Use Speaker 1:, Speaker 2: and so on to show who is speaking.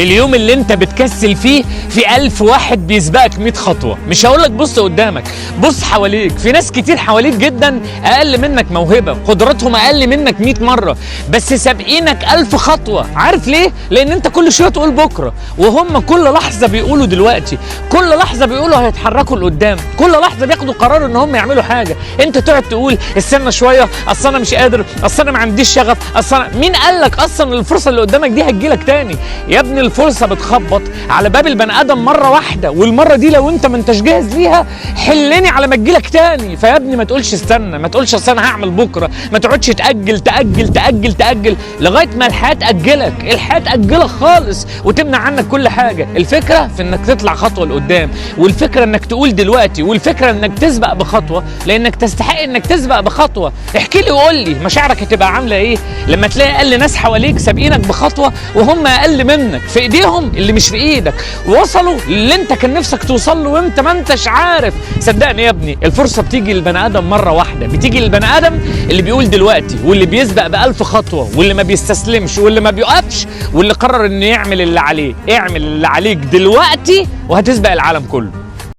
Speaker 1: اليوم اللي انت بتكسل فيه في 1000 واحد بيسبقك 100 خطوة. مش هقولك بص قدامك، بص حواليك، في ناس كتير حواليك جدا اقل منك موهبة، قدراتهم اقل منك 100 مرة، بس سابقينك 1000 خطوة. عارف ليه؟ لان انت كل شوية تقول بكرة، وهم كل لحظة بيقولوا دلوقتي، كل لحظة بيقولوا هيتحركوا لقدام، كل لحظة بياخدوا قرار ان هم يعملوا حاجة. انت تقعد تقول استنى شوية، اصل انا مش قادر، اصل انا ما عنديش شغف، اصل مين قال لك اصلا الفرصة اللي قدامك دي هتجيلك تاني؟ يا ابني الفرصة بتخبط على باب البني ادم مرة واحدة، والمرة دي لو انت ما انتش جاهز ليها حلني على ما تجيلك تاني. فيا ابني ما تقولش استنى، ما تقولش اصل انا هعمل بكرة، ما تقعدش تأجل تأجل تأجل تأجل لغاية ما الحياة تأجلك، الحياة تأجلك خالص وتمنع عنك كل حاجة. الفكرة في انك تطلع خطوة لقدام، والفكرة انك تقول دلوقتي، والفكرة انك تسبق بخطوة، لانك تستحق انك تسبق بخطوة. احكي لي وقول لي مشاعرك هتبقى عاملة ايه لما تلاقي اقل ناس حواليك سابقينك بخطوة وهم اقل منك، في ايديهم اللي مش في ايدك، وصلوا اللي انت كان نفسك توصل له وانت ما انتش عارف. صدقني يا ابني الفرصة بتيجي للبني ادم مرة واحدة، بتيجي للبني ادم اللي بيقول دلوقتي، واللي بيسبق ب1000 خطوة، واللي ما بيستسلمش، واللي ما بيقفش، واللي قرر انه يعمل اللي عليه. اعمل اللي عليك دلوقتي وهتسبق العالم كله.